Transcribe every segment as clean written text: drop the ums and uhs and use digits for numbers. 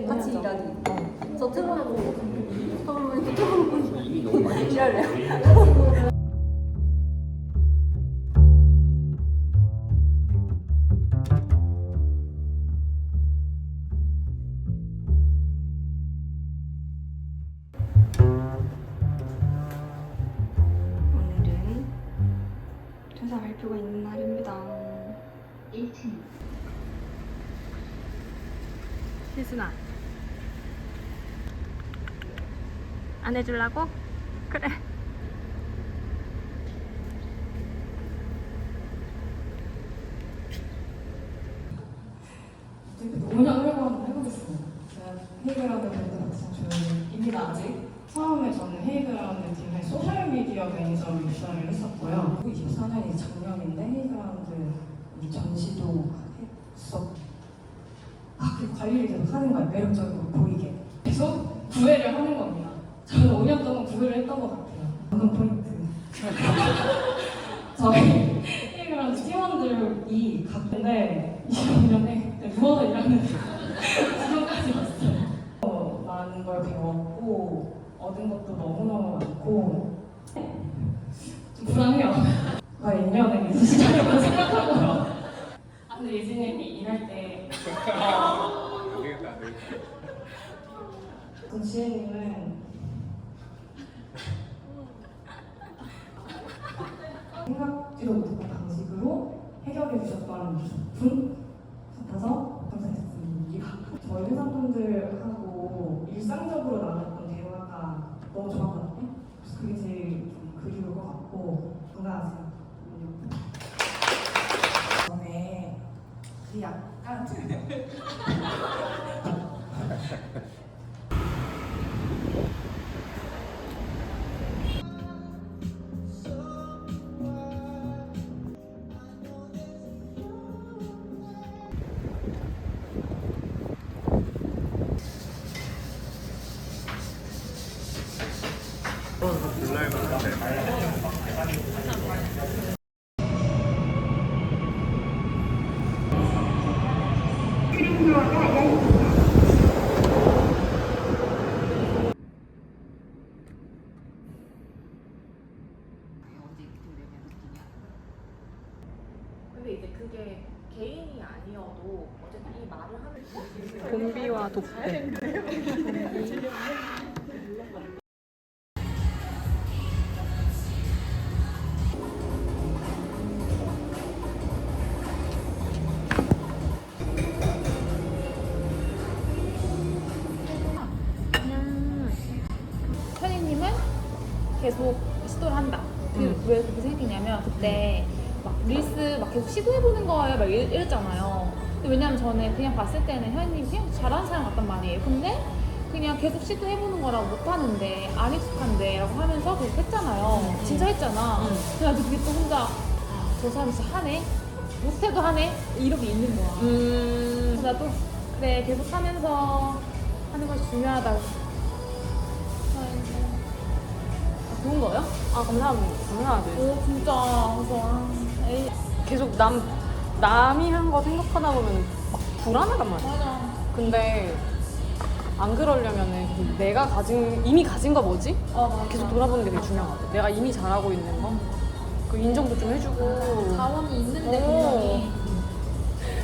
같이 일하기. 저 트러블 그러면 트러블 일할래요? 오늘은 퇴사 발표가 있는 날입니다. 1층. 희순아, 안 해주려고? 그래. 너무 하려고 한번 해보겠습니다. 제가 헤이그라운드 밴드 막상 조용입니다. 아직 처음에 저는 헤이그라운드 팀의 소셜미디어 매니저로 입사를 했었고요. 24년이 작년인데 헤이그라운드 이 전시도 했었. 그리고 관리를 계속 하는 거예요. 매력적으로 보이게. 계속 구애를 하는 겁니다. 저는 5년 동안 구애를 했던 것 같아요. 방금 포인트. 저희 헤이그라운드 팀원들이 갔는데 25년에 누워서 일하는 지금까지 왔어요. 많은 걸 배웠고 얻은 것도 너무너무 많고 좀 불안해요. 과연 1년에 있으시다고 생각하고요. 근데 예진님이 일할 때 지혜님은 생각지도 못했던 방식으로 해결해 주셨던 분 같아서 감사했습니다. 저희 회사분들하고 일상적으로 나눴던 대화가 너무 좋았거든요. 그래서 그게 제일 좀 그리울 것 같고 건강하세요. 전에 그 약간 근데 이제 그게 개인이 아니어도 어쨌든 이 말을 하는 봄비와 독대. 현희님은 계속 시도를 한다. 왜 그렇게 생각했냐면 그때 막 릴스 막 계속 시도해보는 거예요 막 이랬잖아요. 근데 왜냐면 저는 그냥 봤을 때는 현희님 그냥 잘하는 사람 같단 말이에요. 근데 그냥 계속 시도해보는 거라고 못하는데 안 익숙한데 라고 하면서 계속 했잖아요. 진짜 했잖아. 그래가지고 그게 또 혼자 저 사람 진짜 하네? 못해도 하네? 이렇게 있는 거야. 그래서 나도 그래 계속 하면서 하는 것이 중요하다고. 좋은 거예요? 아, 감사합니다. 감사하죠. 오 진짜 그래서 에이 계속 남이 한 거 생각하다 보면 막 불안하단 말이야. 맞아. 근데 안 그러려면은 내가 이미 가진 거 뭐지? 맞아. 계속 돌아보는 게 되게 중요한 것 같아. 내가 이미 잘하고 있는 거. 그 인정도 좀 해주고. 자원이 있는데 분명히.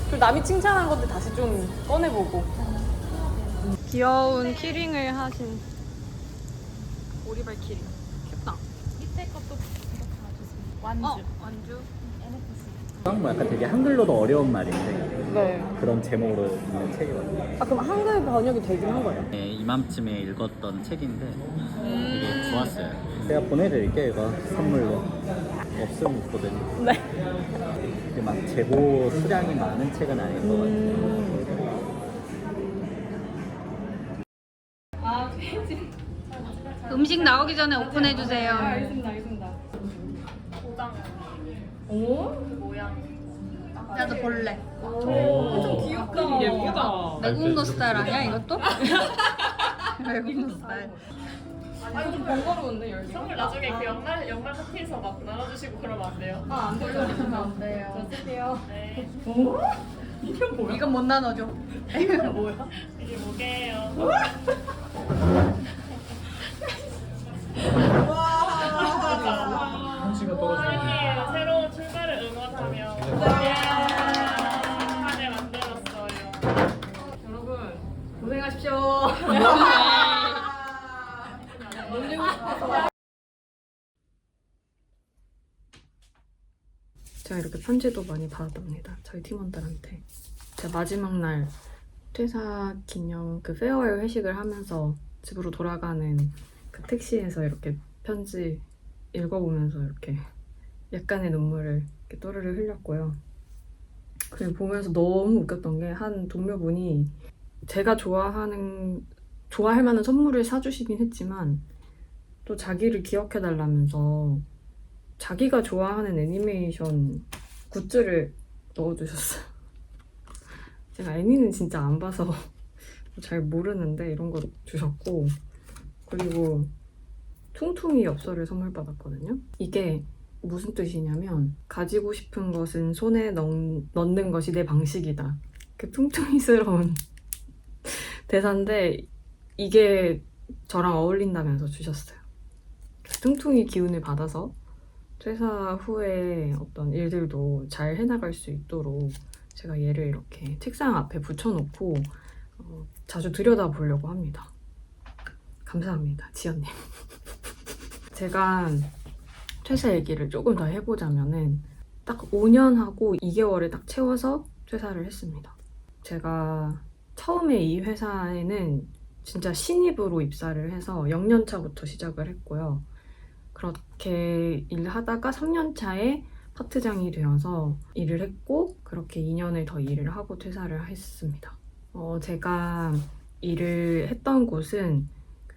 그리고 남이 칭찬한 것들 다시 좀 꺼내보고. 귀여운 키링을 하신 오리발 키링. 귀엽다. 밑에 것도 완주. 완주. NFC. 뭐 약간 되게 한글로도 어려운 말인데 네. 그런 제목으로 있는 책이거든요. 아, 그럼 한글 번역이 되긴 한 거예요? 네, 이맘쯤에 읽었던 책인데 되게 좋았어요. 제가 보내드릴게요. 이거 선물로. 없으면 있거든요. 네. 이게 막 재고 수량이 많은 책은 아닌 것 같아요. 음식 나오기 전에 오픈해 주세요. 알겠습니다. 도장 오? 그 모양. 나도 볼래. 좀 귀엽다. 예쁘다. 외국노 스타일 아니야 이것도? 외국노 스타일. 아, 이거 좀 번거로운데, 열쇠? 선물 나중에 그 연말 파티에서 막 나눠주시고 그러면 안 돼요? 아, 안 돼요. 안 돼요. 네. 오? 이건 못 나눠줘. 이건 뭐야? 이게 뭐게요? 사랑해요. 새로운 출발을 응원하며 네 만들었어요. 여러분 고생하십시오. 놀리고 싶어서. 제가 이렇게 편지도 많이 받았답니다. 저희 팀원들한테. 제가 마지막 날 퇴사 기념 그 페어웰 회식을 하면서 집으로 돌아가는 그 택시에서 이렇게 편지 읽어보면서 이렇게 약간의 눈물을 이렇게 또르르 흘렸고요. 그리고 보면서 너무 웃겼던 게 한 동료분이 제가 좋아할 만한 선물을 사주시긴 했지만 또 자기를 기억해달라면서 자기가 좋아하는 애니메이션 굿즈를 넣어주셨어요. 제가 애니는 진짜 안 봐서 잘 모르는데 이런 거 주셨고, 그리고 퉁퉁이 엽서를 선물 받았거든요. 이게 무슨 뜻이냐면 가지고 싶은 것은 손에 넣는 것이 내 방식이다. 그 퉁퉁이스러운 대사인데 이게 저랑 어울린다면서 주셨어요. 퉁퉁이 기운을 받아서 퇴사 후에 어떤 일들도 잘 해나갈 수 있도록 제가 얘를 이렇게 책상 앞에 붙여놓고 자주 들여다보려고 합니다. 감사합니다, 지연님. 제가 퇴사 얘기를 조금 더 해보자면은 딱 5년 하고 2개월을 딱 채워서 퇴사를 했습니다. 제가 처음에 이 회사에는 진짜 신입으로 입사를 해서 0년차부터 시작을 했고요. 그렇게 일하다가 3년차에 파트장이 되어서 일을 했고, 그렇게 2년을 더 일을 하고 퇴사를 했습니다. 제가 일을 했던 곳은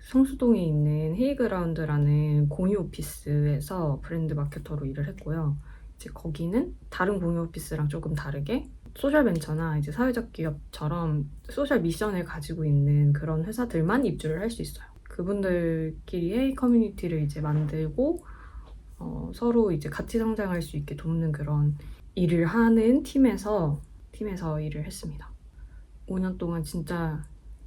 성수동에 있는 헤이그라운드라는 공유 오피스에서 브랜드 마케터로 일을 했고요. 이제 거기는 다른 공유 오피스랑 조금 다르게 소셜벤처나 이제 사회적 기업처럼 소셜 미션을 가지고 있는 그런 회사들만 입주를 할 수 있어요. 그분들끼리 헤이 커뮤니티를 이제 만들고 서로 이제 같이 성장할 수 있게 돕는 그런 일을 하는 팀에서 일을 했습니다. 5년 동안 진짜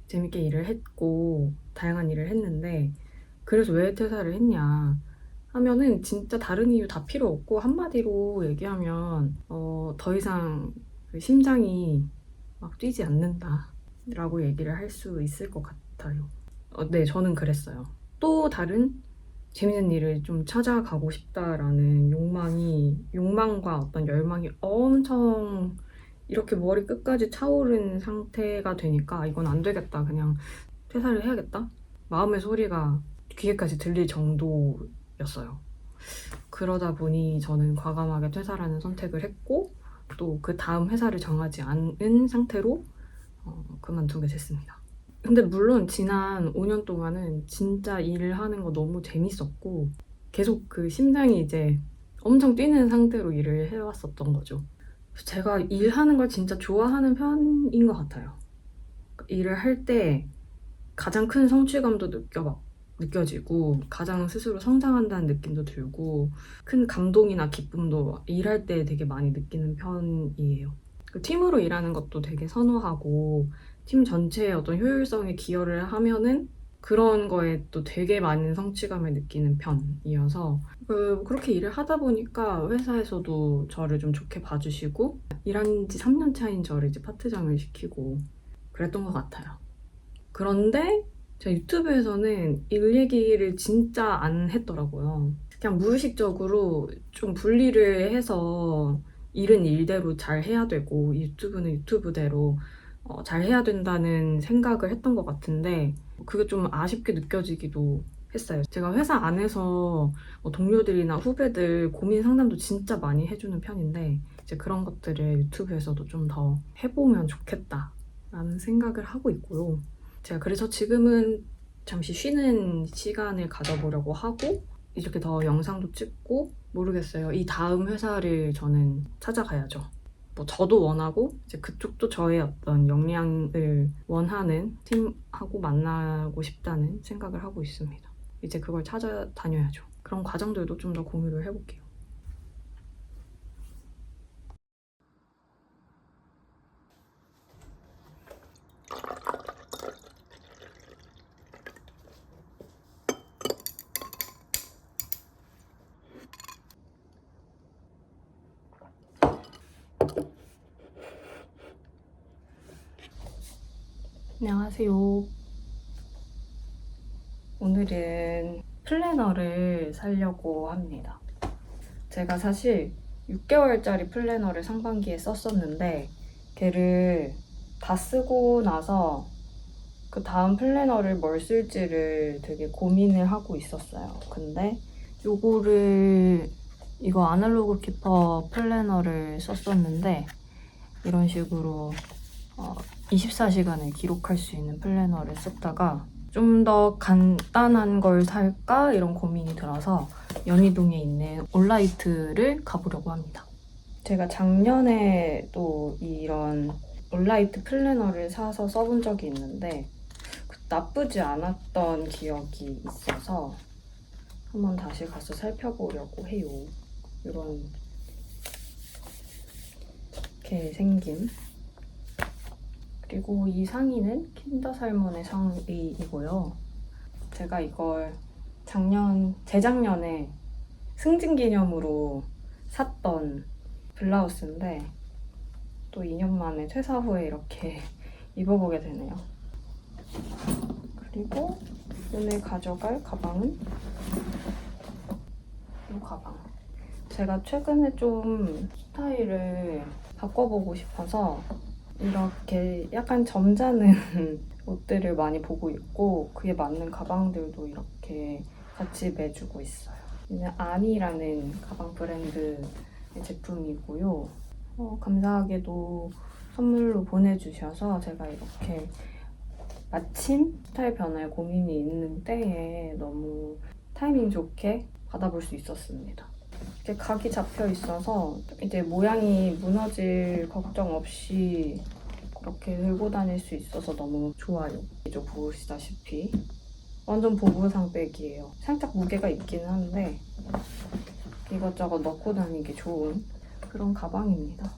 재밌게 일을 했고 다양한 일을 했는데, 그래서 왜 퇴사를 했냐 하면은 진짜 다른 이유 다 필요 없고 한마디로 얘기하면 더 이상 심장이 막 뛰지 않는다 라고 얘기를 할 수 있을 것 같아요. 네, 저는 그랬어요. 또 다른 재밌는 일을 좀 찾아가고 싶다라는 욕망과 어떤 열망이 엄청 이렇게 머리 끝까지 차오른 상태가 되니까 이건 안 되겠다, 그냥 퇴사를 해야겠다, 마음의 소리가 귀에까지 들릴 정도였어요. 그러다 보니 저는 과감하게 퇴사라는 선택을 했고, 또 그 다음 회사를 정하지 않은 상태로 그만두게 됐습니다. 근데 물론 지난 5년 동안은 진짜 일을 하는 거 너무 재밌었고 계속 그 심장이 이제 엄청 뛰는 상태로 일을 해왔었던 거죠. 제가 일하는 걸 진짜 좋아하는 편인 것 같아요. 일을 할 때 가장 큰 성취감도 느껴지고 가장 스스로 성장한다는 느낌도 들고 큰 감동이나 기쁨도 일할 때 되게 많이 느끼는 편이에요. 팀으로 일하는 것도 되게 선호하고 팀 전체의 어떤 효율성에 기여를 하면은 그런 거에 또 되게 많은 성취감을 느끼는 편이어서 그렇게 일을 하다 보니까 회사에서도 저를 좀 좋게 봐주시고 일한 지 3년 차인 저를 이제 파트장을 시키고 그랬던 것 같아요. 그런데 제가 유튜브에서는 일 얘기를 진짜 안 했더라고요. 그냥 무의식적으로 좀 분리를 해서 일은 일대로 잘 해야 되고 유튜브는 유튜브대로 잘 해야 된다는 생각을 했던 것 같은데 그게 좀 아쉽게 느껴지기도 했어요. 제가 회사 안에서 동료들이나 후배들 고민 상담도 진짜 많이 해주는 편인데 이제 그런 것들을 유튜브에서도 좀 더 해보면 좋겠다라는 생각을 하고 있고요. 제가 그래서 지금은 잠시 쉬는 시간을 가져보려고 하고 이렇게 더 영상도 찍고 모르겠어요. 이 다음 회사를 저는 찾아가야죠. 저도 원하고 이제 그쪽도 저의 어떤 역량을 원하는 팀하고 만나고 싶다는 생각을 하고 있습니다. 이제 그걸 찾아다녀야죠. 그런 과정들도 좀 더 공유를 해볼게요. 안녕하세요. 오늘은 플래너를 사려고 합니다. 제가 사실 6개월짜리 플래너를 상반기에 썼었는데 걔를 다 쓰고 나서 그 다음 플래너를 뭘 쓸지를 되게 고민을 하고 있었어요. 근데 이거 아날로그 키퍼 플래너를 썼었는데 이런 식으로 24시간을 기록할 수 있는 플래너를 썼다가 좀 더 간단한 걸 살까 이런 고민이 들어서 연희동에 있는 올라이트를 가보려고 합니다. 제가 작년에 또 이런 올라이트 플래너를 사서 써본 적이 있는데 나쁘지 않았던 기억이 있어서 한번 다시 가서 살펴보려고 해요. 이렇게 생김. 그리고 이 상의는 킨더살몬의 상의이고요. 제가 이걸 재작년에 승진기념으로 샀던 블라우스인데 또 2년 만에 퇴사 후에 이렇게 입어보게 되네요. 그리고 오늘 가져갈 가방은 이 가방. 제가 최근에 좀 스타일을 바꿔보고 싶어서 이렇게 약간 점잖은 옷들을 많이 보고 있고 그에 맞는 가방들도 이렇게 같이 매주고 있어요. 이는 아니라는 가방 브랜드의 제품이고요. 감사하게도 선물로 보내주셔서 제가 이렇게 마침 스타일 변화에 고민이 있는 때에 너무 타이밍 좋게 받아볼 수 있었습니다. 이렇게 각이 잡혀 있어서 이제 모양이 무너질 걱정 없이 이렇게 들고 다닐 수 있어서 너무 좋아요. 이쪽 보시다시피 완전 보부상백이에요. 살짝 무게가 있기는 한데 이것저것 넣고 다니기 좋은 그런 가방입니다.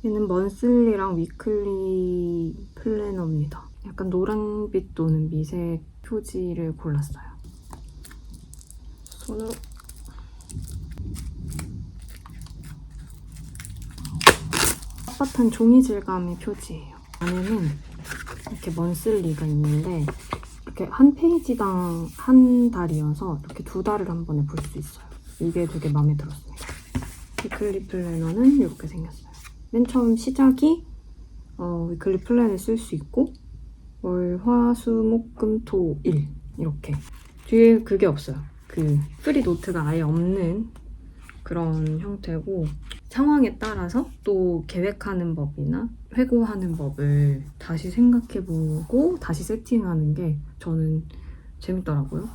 얘는 먼슬리랑 위클리 플래너입니다. 약간 노란빛 또는 미색 표지를 골랐어요. 손으로 빳빳한 종이 질감의 표지예요. 안에는 이렇게 먼슬리가 있는데 이렇게 한 페이지당 한 달이어서 이렇게 2달을 한 번에 볼 수 있어요. 이게 되게 마음에 들었습니다. 위클리 플래너는 이렇게 생겼어요. 맨 처음 시작이 위클리 플랜을 쓸 수 있고 월, 화, 수, 목, 금, 토, 일 이렇게 뒤에 그게 없어요. 그 프리 노트가 아예 없는 그런 형태고 상황에 따라서 또 계획하는 법이나 회고하는 법을 다시 생각해보고 다시 세팅하는 게 저는 재밌더라고요.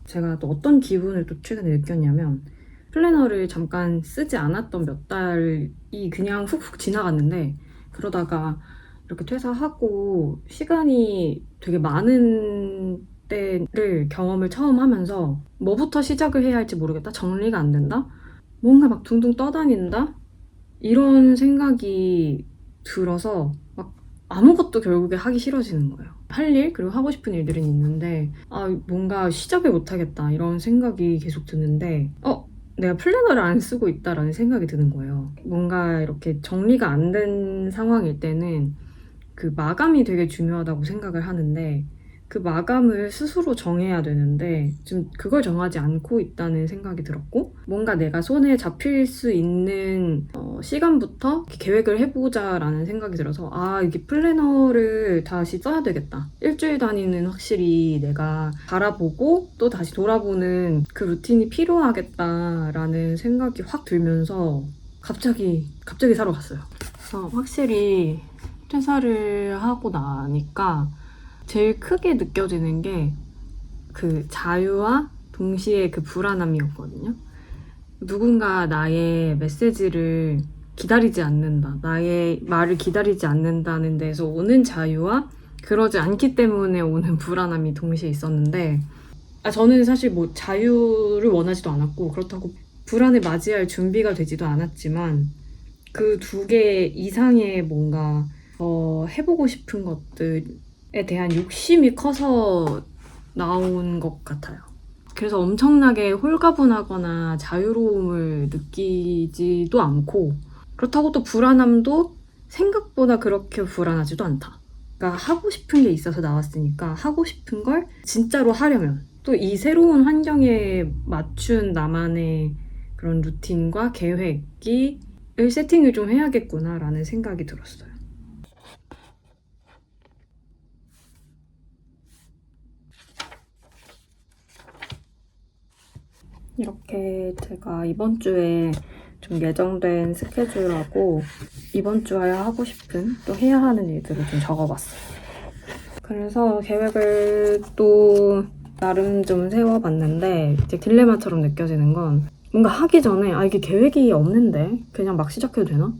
제가 또 어떤 기분을 또 최근에 느꼈냐면 플래너를 잠깐 쓰지 않았던 몇 달이 그냥 훅훅 지나갔는데 그러다가 이렇게 퇴사하고 시간이 되게 많은 때를 경험을 처음 하면서 뭐부터 시작을 해야 할지 모르겠다? 정리가 안 된다? 뭔가 막 둥둥 떠다닌다? 이런 생각이 들어서 막 아무것도 결국에 하기 싫어지는 거예요. 할 일, 그리고 하고 싶은 일들은 있는데 뭔가 시작을 못 하겠다 이런 생각이 계속 드는데 내가 플래너를 안 쓰고 있다라는 생각이 드는 거예요. 뭔가 이렇게 정리가 안 된 상황일 때는 그 마감이 되게 중요하다고 생각을 하는데 그 마감을 스스로 정해야 되는데 지금 그걸 정하지 않고 있다는 생각이 들었고 뭔가 내가 손에 잡힐 수 있는 시간부터 계획을 해보자라는 생각이 들어서 이게 플래너를 다시 써야 되겠다. 일주일 단위는 확실히 내가 바라보고 또 다시 돌아보는 그 루틴이 필요하겠다라는 생각이 확 들면서 갑자기 사러 갔어요. 그래서 확실히 퇴사를 하고 나니까 제일 크게 느껴지는 게 그 자유와 동시에 그 불안함이었거든요. 누군가 나의 메시지를 기다리지 않는다, 나의 말을 기다리지 않는다는 데서 오는 자유와 그러지 않기 때문에 오는 불안함이 동시에 있었는데 저는 사실 뭐 자유를 원하지도 않았고 그렇다고 불안을 맞이할 준비가 되지도 않았지만 그 두 개 이상의 뭔가 해보고 싶은 것들에 대한 욕심이 커서 나온 것 같아요. 그래서 엄청나게 홀가분하거나 자유로움을 느끼지도 않고 그렇다고 또 불안함도 생각보다 그렇게 불안하지도 않다. 그러니까 하고 싶은 게 있어서 나왔으니까 하고 싶은 걸 진짜로 하려면 또 이 새로운 환경에 맞춘 나만의 그런 루틴과 계획을 세팅을 좀 해야겠구나라는 생각이 들었어요. 이렇게 제가 이번 주에 좀 예정된 스케줄하고 이번 주에 하고 싶은 또 해야 하는 일들을 좀 적어봤어요. 그래서 계획을 또 나름 좀 세워봤는데 이제 딜레마처럼 느껴지는 건 뭔가 하기 전에 이게 계획이 없는데 그냥 막 시작해도 되나?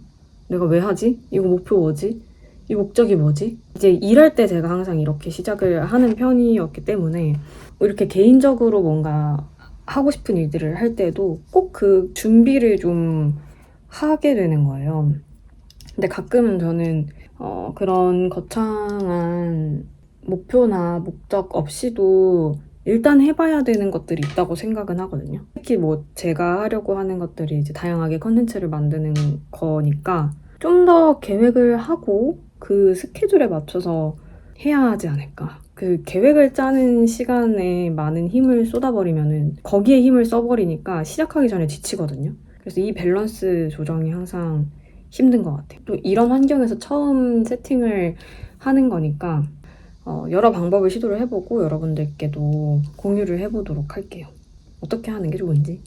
내가 왜 하지? 이거 목표 뭐지? 이 목적이 뭐지? 이제 일할 때 제가 항상 이렇게 시작을 하는 편이었기 때문에 이렇게 개인적으로 뭔가 하고 싶은 일들을 할 때도 꼭 그 준비를 좀 하게 되는 거예요. 근데 가끔은 저는 그런 거창한 목표나 목적 없이도 일단 해봐야 되는 것들이 있다고 생각은 하거든요. 특히 뭐 제가 하려고 하는 것들이 이제 다양하게 컨텐츠를 만드는 거니까 좀 더 계획을 하고 그 스케줄에 맞춰서 해야 하지 않을까. 그 계획을 짜는 시간에 많은 힘을 쏟아버리면은 거기에 힘을 써버리니까 시작하기 전에 지치거든요. 그래서 이 밸런스 조정이 항상 힘든 것 같아요. 또 이런 환경에서 처음 세팅을 하는 거니까 여러 방법을 시도를 해보고 여러분들께도 공유를 해보도록 할게요. 어떻게 하는 게 좋은지.